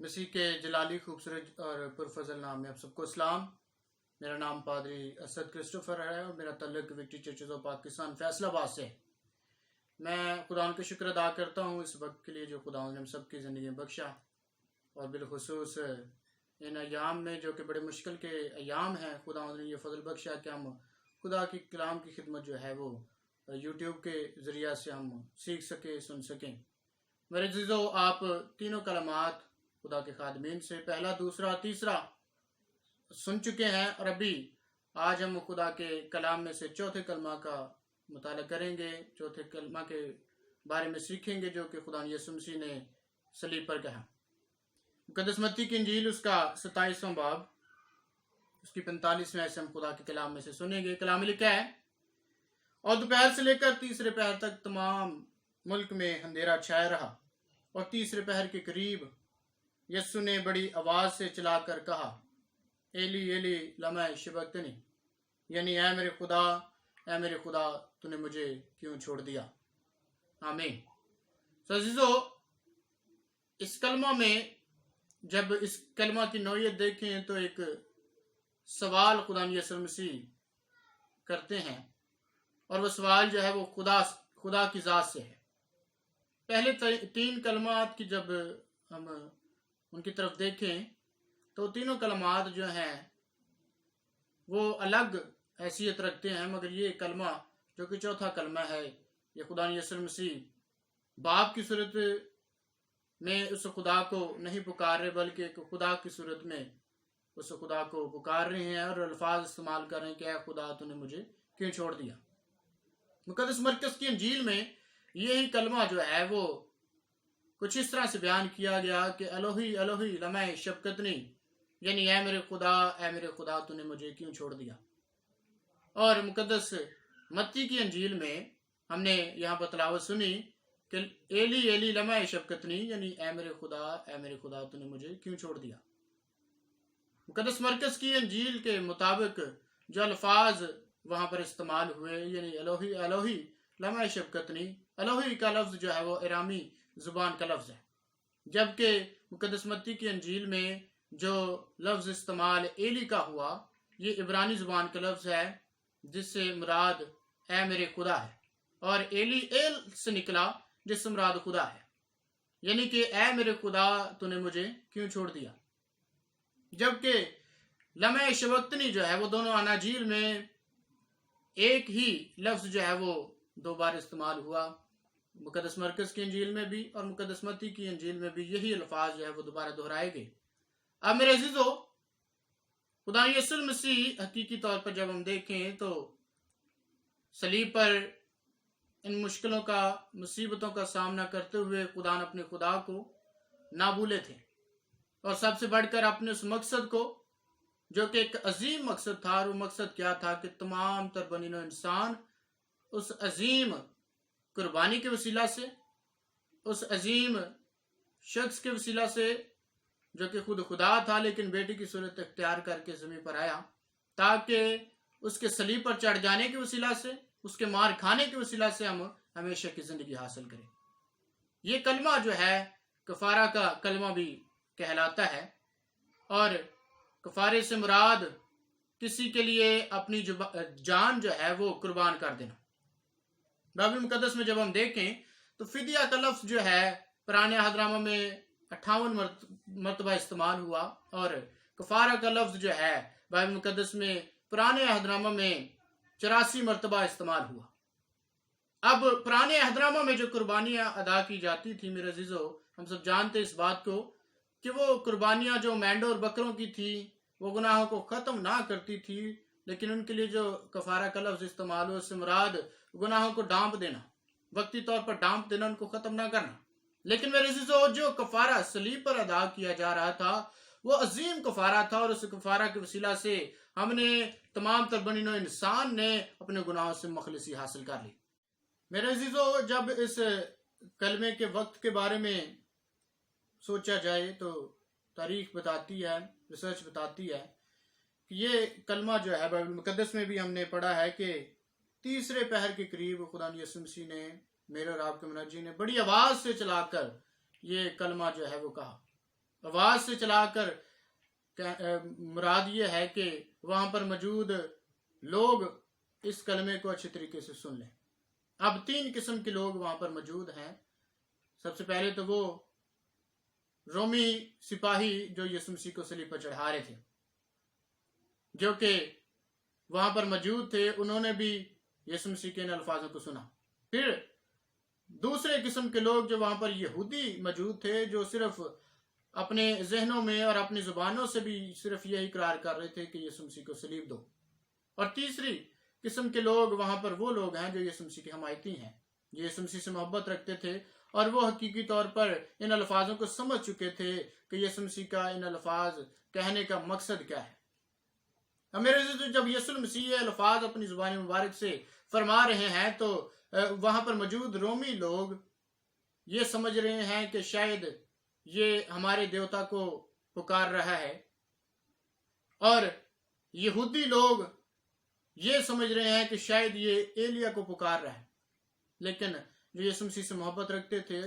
مسیح کے جلالی خوبصورت اور پرفضل نام میں آپ سب کو اسلام۔ میرا نام پادری اسد کرسٹوفر ہے اور میرا تعلق victory churches of Pakistan Faisal آباد سے۔ میں خدا کا شکر ادا کرتا ہوں اس وقت کے لیے جو خدا نے ہم سب کی زندگی میں بخشا، اور بالخصوص ان ایام میں جو کہ بڑے مشکل کے ایام ہیں، خدا نے یہ فضل بخشا کہ ہم خدا کی کلام کی خدمت جو ہے وہ یوٹیوب کے ذریعہ سے ہم سیکھ سکیں، سن سکیں۔ میرے عزیزو، آپ تینوں کلمات خدا کے خادمین سے پہلا، دوسرا، تیسرا سن چکے ہیں، اور ابھی آج ہم خدا کے کلام میں سے چوتھے کلمہ کا مطالعہ کریں گے، چوتھے کلمہ کے بارے میں سیکھیں گے جو کہ خدا یسوع مسیح نے صلیب پر کہا۔ مقدس متی کی انجیل اس کا 27واں باب اس کی 45ویں آیت سے ہم خدا کے کلام میں سے سنیں گے۔ کلام میں لکھا ہے، اور دوپہر سے لے کر تیسرے پہر تک تمام ملک میں اندھیرا چھایا رہا، اور تیسرے پہر کے قریب یسوع نے بڑی آواز سے چلا کر کہا، ایلی ایلی لما شبقتنی، یعنی اے میرے خدا تو نے مجھے کیوں چھوڑ دیا۔ آمین۔ عزیزو، اس کلمہ میں جب اس کلمہ کی نوعیت دیکھیں تو ایک سوال خدا یسوع مسیح کرتے ہیں، اور وہ سوال جو ہے وہ خدا کی ذات سے ہے۔ پہلے تین کلمات کی جب ہم ان کی طرف دیکھیں تو تینوں کلمات جو ہیں وہ الگ حیثیت رکھتے ہیں، مگر یہ کلمہ جو کہ چوتھا کلمہ ہے، یہ خدا یسوع مسیح باپ کی صورت میں اس خدا کو نہیں پکار رہے، بلکہ ایک خدا کی صورت میں اس خدا کو پکار رہے ہیں اور الفاظ استعمال کر رہے ہیں کہ اے خدا تو نے مجھے کیوں چھوڑ دیا۔ مقدس مرکز کی انجیل میں یہی کلمہ جو ہے وہ کچھ اس طرح سے بیان کیا گیا کہ الوہی الوہی لما شبقتنی، یعنی اے میرے خدا تو نے مجھے کیوں چھوڑ دیا۔ اور مقدس متی کی انجیل میں ہم نے یہاں پر تلاوت سنی کہ ایلی ایلی لما شبقتنی، یعنی اے میرے خدا تو نے مجھے کیوں چھوڑ دیا۔ مقدس مرکز کی انجیل کے مطابق جو الفاظ وہاں پر استعمال ہوئے، یعنی الوہی الوہی لما شبقتنی، الوہی کا لفظ جو ہے وہ ارامی زبان کا لفظ ہے، جبکہ مقدس متی کی انجیل میں جو لفظ استعمال ایلی کا ہوا یہ عبرانی زبان کا لفظ ہے، جس سے مراد اے میرے خدا ہے، اور ایلی ایل سے نکلا جس سے مراد خدا ہے، یعنی کہ اے میرے خدا تو نے مجھے کیوں چھوڑ دیا۔ جبکہ لمح شبقتنی جو ہے وہ دونوں اناجیل میں ایک ہی لفظ جو ہے وہ دو بار استعمال ہوا، مقدس مرکز کی انجیل میں بھی اور مقدس متی کی انجیل میں بھی یہی الفاظ جو ہے وہ دوبارہ دہرائے گئے۔ اب میرے عزیزو، خدا یسوع مسیح حقیقی طور پر جب ہم دیکھیں تو صلیب پر ان مشکلوں کا، مصیبتوں کا سامنا کرتے ہوئے خدا نے اپنے خدا کو نہ بھولے تھے، اور سب سے بڑھ کر اپنے اس مقصد کو جو کہ ایک عظیم مقصد تھا، اور وہ مقصد کیا تھا کہ تمام تر بنی نوع انسان اس عظیم قربانی کے وسیلہ سے، اس عظیم شخص کے وسیلہ سے جو کہ خود خدا تھا لیکن بیٹی کی صورت اختیار کر کے زمین پر آیا، تاکہ اس کے صلیب پر چڑھ جانے کے وسیلہ سے، اس کے مار کھانے کے وسیلہ سے ہم ہمیشہ کی زندگی حاصل کریں۔ یہ کلمہ جو ہے کفارہ کا کلمہ بھی کہلاتا ہے، اور کفارے سے مراد کسی کے لیے اپنی جان جو ہے وہ قربان کر دینا۔ بائبل مقدس میں جب ہم دیکھیں تو فدیہ کا لفظ جو ہے پرانے عہد نامہ میں 58 مرتبہ استعمال ہوا، اور کفارہ کا لفظ جو ہے بائبل مقدس میں پرانے عہد نامہ میں 84 مرتبہ استعمال ہوا۔ اب پرانے عہد نامہ میں جو قربانیاں ادا کی جاتی تھی میرے عزیزو، ہم سب جانتے اس بات کو کہ وہ قربانیاں جو مینڈوں اور بکروں کی تھی وہ گناہوں کو ختم نہ کرتی تھی، لیکن ان کے لیے جو کفارہ کا لفظ استعمال ہوا اس سے مراد گناہوں کو ڈانپ دینا، وقتی طور پر ڈانپ دینا، ان کو ختم نہ کرنا۔ لیکن میرے عزیزو، جو کفارہ صلیب پر ادا کیا جا رہا تھا وہ عظیم کفارہ تھا، اور اس کفارہ کے وسیلہ سے ہم نے تمام تر بنی نوع انسان نے اپنے گناہوں سے مخلصی حاصل کر لی۔ میرے عزیزو، جب اس کلمے کے وقت کے بارے میں سوچا جائے تو تاریخ بتاتی ہے، ریسرچ بتاتی ہے کہ یہ کلمہ جو ہے بائبل مقدس میں بھی ہم نے پڑھا ہے کہ تیسرے پہر کے قریب خدا یسوع مسیح نے، میرے اور آپ کے منجی نے بڑی آواز سے چلا کر یہ کلمہ جو ہے وہ کہا۔ آواز سے چلا کر مراد یہ ہے کہ وہاں پر موجود لوگ اس کلمے کو اچھی طریقے سے سن لیں۔ اب 3 قسم کے لوگ وہاں پر موجود ہیں۔ سب سے پہلے تو وہ رومی سپاہی جو یسوع مسیح کو صلیب پر چڑھا رہے تھے، جو کہ وہاں پر موجود تھے، انہوں نے بھی یسوع مسیح کے ان الفاظوں کو سنا۔ پھر دوسرے قسم کے لوگ جو وہاں پر یہودی موجود تھے، جو صرف اپنے ذہنوں میں اور اپنی زبانوں سے بھی صرف یہی اقرار کر رہے تھے کہ یسوع مسیح کو صلیب دو۔ اور تیسری قسم کے لوگ وہاں پر وہ لوگ ہیں جو یسوع مسیح کے حمایتی ہیں، جو یسوع مسیح سے محبت رکھتے تھے اور وہ حقیقی طور پر ان الفاظوں کو سمجھ چکے تھے کہ یسوع مسیح کا ان الفاظ کہنے کا مقصد کیا ہے۔ اب میرے عزیزو، جب یسوع مسیح یہ الفاظ اپنی زبان مبارک سے فرما رہے ہیں تو وہاں پر موجود رومی لوگ یہ سمجھ رہے ہیں کہ شاید یہ ہمارے دیوتا کو پکار رہا ہے، اور یہودی لوگ یہ سمجھ رہے ہیں کہ شاید یہ ایلیا کو پکار رہا ہے۔ لیکن جو یسوع مسیح سے محبت رکھتے تھے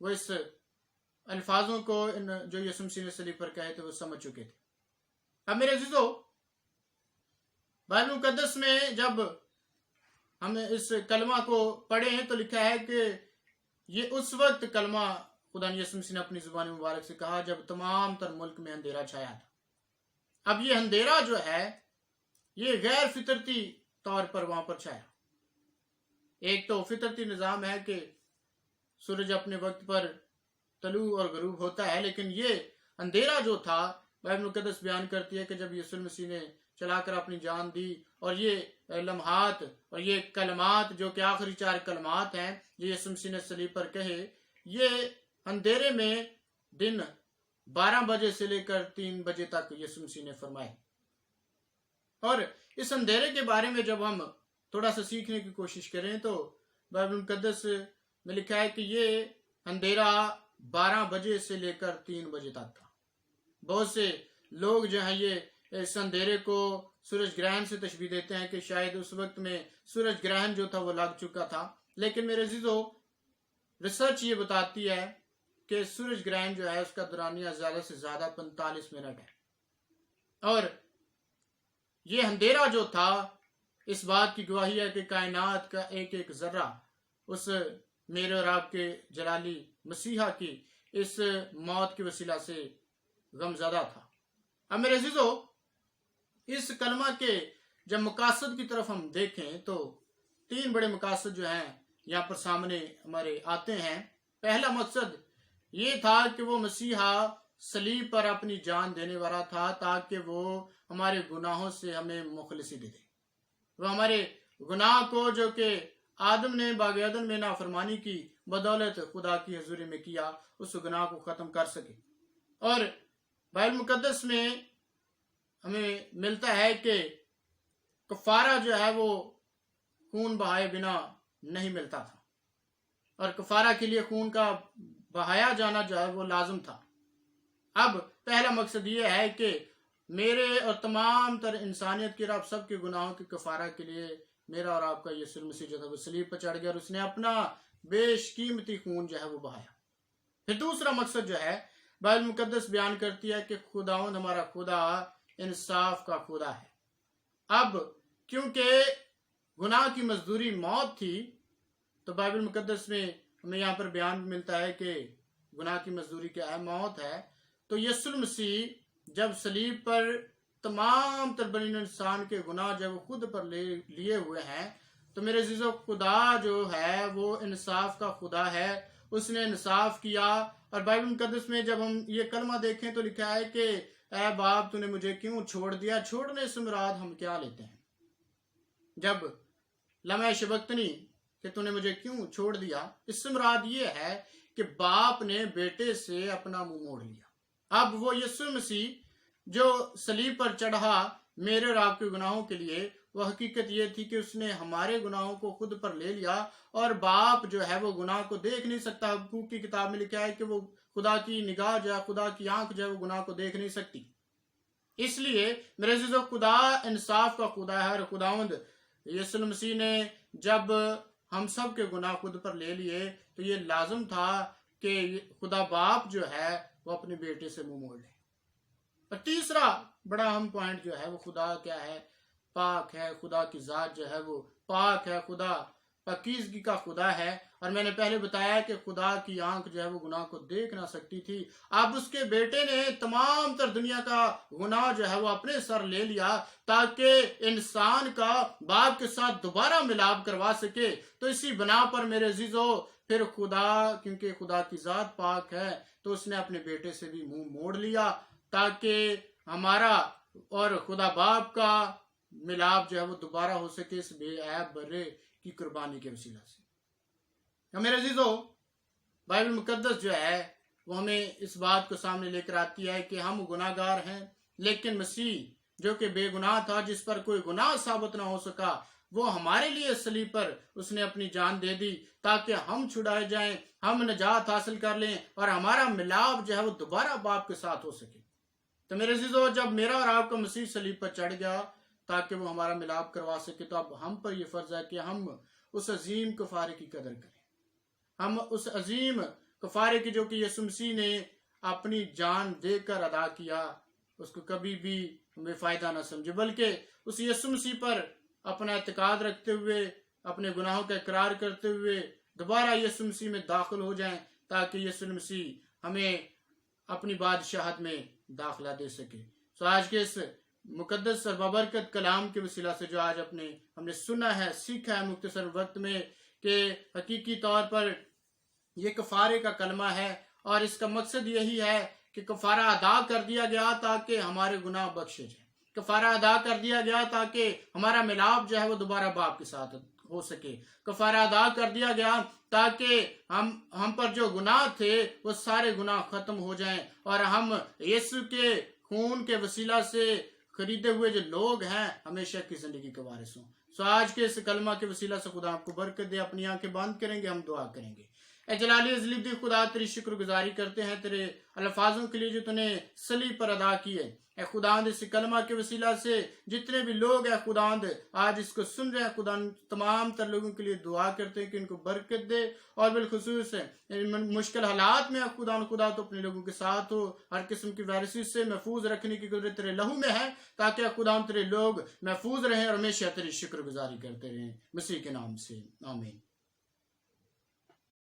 وہ اس الفاظوں کو جو یسوع مسیح نے صلیب پر کہے تھے وہ سمجھ چکے تھے۔ اب میرے عزیزو، بائبل مقدس میں جب ہم اس کلمہ کو پڑھے ہیں تو لکھا ہے کہ یہ اس وقت کلمہ خدا یسوع مسیح نے اپنی زبان مبارک سے کہا جب تمام تر ملک میں اندھیرا چھایا تھا۔ اب یہ اندھیرا جو ہے یہ غیر فطرتی طور پر وہاں پر چھایا۔ ایک تو فطرتی نظام ہے کہ سورج اپنے وقت پر طلوع اور غروب ہوتا ہے، لیکن یہ اندھیرا جو تھا بائبل مقدس بیان کرتی ہے کہ جب یسوع مسیح نے چلا کر اپنی جان دی، اور یہ لمحات اور یہ کلمات جو کہ آخری 4 کلمات ہیں جو یسوع مسیح نے صلیب پر کہے، یہ اندھیرے میں دن 12 بجے سے لے کر 3 بجے تک یسوع مسیح نے فرمائے۔ اور اس اندھیرے کے بارے میں جب ہم تھوڑا سا سیکھنے کی کوشش کریں تو بائبل مقدس میں لکھا ہے کہ یہ اندھیرا 12 بجے سے لے کر 3 بجے تک تھا۔ بہت سے لوگ جو ہیں یہ اس اندھیرے کو سورج گرہن سے تشبیہ دیتے ہیں کہ شاید اس وقت میں سورج گرہن جو تھا وہ لگ چکا تھا، لیکن میرے عزیزو، ریسرچ یہ بتاتی ہے کہ سورج گرہن جو ہے اس کا دورانیہ زیادہ سے زیادہ 45 منٹ ہے، اور یہ اندھیرا جو تھا اس بات کی گواہی ہے کہ کائنات کا ایک ایک ذرہ اس میرے اور آپ کے جلالی مسیحا کی اس موت کے وسیلہ سے غمزدہ تھا۔ اب میرے عزیزو، اس کلمہ کے جب مقاصد کی طرف ہم دیکھیں تو 3 بڑے مقاصد جو ہیں یہاں پر سامنے ہمارے آتے ہیں۔ پہلا مقصد یہ تھا کہ وہ مسیحا صلیب پر اپنی جان دینے والا تھا تاکہ وہ ہمارے گناہوں سے ہمیں مخلصی دے دے۔ وہ ہمارے گناہ کو جو کہ آدم نے باغ عدن میں نافرمانی کی بدولت خدا کی حضوری میں کیا، اس گناہ کو ختم کر سکے۔ اور بائبل مقدس میں ہمیں ملتا ہے کہ کفارہ جو ہے وہ خون بہائے بنا نہیں ملتا تھا، اور کفارہ کے لیے خون کا بہایا جانا جو ہے وہ لازم تھا۔ اب پہلا مقصد یہ ہے کہ میرے اور تمام تر انسانیت کے رب سب کے گناہوں کے کفارہ کے لیے میرا اور آپ کا یسوع مسیح جو تھا وہ صلیب پر چڑھ گیا، اور اس نے اپنا بیش قیمتی خون جو ہے وہ بہایا۔ پھر دوسرا مقصد جو ہے بائبل مقدس بیان کرتی ہے کہ خداوند ہمارا خدا انصاف کا خدا ہے۔ اب کیونکہ گناہ کی مزدوری موت تھی تو بائبل مقدس میں ہمیں یہاں پر بیان ملتا ہے کہ گناہ کی مزدوری کیا ہے؟ موت ہے۔ تو یسوع مسیح جب صلیب پر تمام تر بنی انسان کے گناہ جب خود پر لیے ہوئے ہیں تو میرے عزیزو، خدا جو ہے وہ انصاف کا خدا ہے، اس نے انصاف کیا۔ اور بائبل مقدس میں جب ہم یہ کلمہ دیکھیں تو لکھا ہے کہ اے باپ تو نے مجھے کیوں چھوڑ دیا؟ چھوڑنے سے مراد ہم کیا لیتے ہیں؟ جب لمحہ شبکتنی کہ تو نے مجھے کیوں چھوڑ دیا، اس سے مراد یہ ہے کہ باپ نے بیٹے سے اپنا منہ موڑ لیا۔ اب وہ یسوع مسیح جو صلیب پر چڑھا میرے اور آپ کے گناہوں کے لیے، وہ حقیقت یہ تھی کہ اس نے ہمارے گناہوں کو خود پر لے لیا، اور باپ جو ہے وہ گناہ کو دیکھ نہیں سکتا۔ حقوق کی کتاب میں لکھا ہے کہ وہ خدا کی نگاہ جو ہے، خدا کی آنکھ جو ہے وہ گناہ کو دیکھ نہیں سکتی۔ اس لیے میرے عزیزو، خدا انصاف کا خدا ہے، اور خداوند یسوع مسیح نے جب ہم سب کے گناہ خود پر لے لیے تو یہ لازم تھا کہ خدا باپ جو ہے وہ اپنے بیٹے سے منہ موڑ لے. اور تیسرا بڑا اہم پوائنٹ جو ہے وہ خدا کیا ہے؟ پاک ہے. خدا کی ذات جو ہے وہ پاک ہے. خدا پاکیزگی کا خدا ہے. اور میں نے پہلے بتایا کہ خدا کی آنکھ جو ہے وہ گناہ کو دیکھ نہ سکتی تھی. اب اس کے بیٹے نے تمام تر دنیا کا گناہ جو ہے وہ اپنے سر لے لیا تاکہ انسان کا باپ کے ساتھ دوبارہ ملاپ کروا سکے. تو اسی بنا پر میرے عزیزو پھر خدا، کیونکہ خدا کی ذات پاک ہے، تو اس نے اپنے بیٹے سے بھی منہ موڑ لیا تاکہ ہمارا اور خدا باپ کا ملاپ جو ہے وہ دوبارہ ہو سکے اس بے عیب برے کی قربانی کے وسیلہ سے. میرے عزیزو بائبل مقدس جو ہے وہ ہمیں اس بات کو سامنے لے کر آتی ہے کہ ہم گناہ گار ہیں، لیکن مسیح جو کہ بے گناہ تھا، جس پر کوئی گناہ ثابت نہ ہو سکا، وہ ہمارے لیے صلیب پر اس نے اپنی جان دے دی تاکہ ہم چھڑائے جائیں، ہم نجات حاصل کر لیں اور ہمارا ملاپ جو ہے وہ دوبارہ باپ کے ساتھ ہو سکے. تو میرے عزیزو جب میرا اور آپ کا مسیح صلیب پر چڑھ گیا تاکہ وہ ہمارا ملاپ کروا سکے، تو اب ہم پر یہ فرض ہے کہ ہم اس عظیم کفارے کی قدر کریں. ہم اس عظیم کفارے کی جو کہ یسوع مسیح نے اپنی جان دے کر ادا کیا، اس کو کبھی بھی ہمیں فائدہ نہ سمجھے، بلکہ اس یسوع مسیح پر اپنا اعتقاد رکھتے ہوئے، اپنے گناہوں کا اقرار کرتے ہوئے دوبارہ یسوع مسیح میں داخل ہو جائیں تاکہ یسوع مسیح ہمیں اپنی بادشاہت میں داخلہ دے سکے. سو آج کے اس مقدس اور بابرکت کلام کے وسیلہ سے جو آج ہم نے سنا ہے، سیکھا ہے مختصر وقت میں، کہ حقیقی طور پر یہ کفارے کا کلمہ ہے اور اس کا مقصد یہی ہے کہ کفارہ ادا کر دیا گیا تاکہ ہمارے گناہ بخشے جائیں. کفارہ ادا کر دیا گیا تاکہ ہمارا ملاپ جو ہے وہ دوبارہ باپ کے ساتھ ہو سکے. کفارہ ادا کر دیا گیا تاکہ ہم پر جو گناہ تھے وہ سارے گناہ ختم ہو جائیں اور ہم یسوع کے خون کے وسیلہ سے خریدے ہوئے جو لوگ ہیں ہمیشہ کی زندگی کے وارث ہوں. سو آج کے اس کلمہ کے وسیلہ سے خدا آپ کو برکت دے. اپنی آنکھیں بند کریں گے، ہم دعا کریں گے. اے جلالی ازلی خدا، تیری شکر گزاری کرتے ہیں تیرے الفاظوں کے لیے جو تو نے صلیب پر ادا کیے. اے خداوند اس کلمہ کے وسیلہ سے جتنے بھی لوگ ہیں خداوند آج اس کو سن رہے ہیں، خداوند تمام تر لوگوں کے لیے دعا کرتے ہیں کہ ان کو برکت دے اور بالخصوص مشکل حالات میں خدا تو اپنے لوگوں کے ساتھ ہو. ہر قسم کی وائرسز سے محفوظ رکھنے کی قدرت تیرے لہو میں ہے تاکہ خداوند تیرے لوگ محفوظ رہیں اور ہمیشہ تیری شکر گزاری کرتے رہیں. مسیح کے نام سے آمین.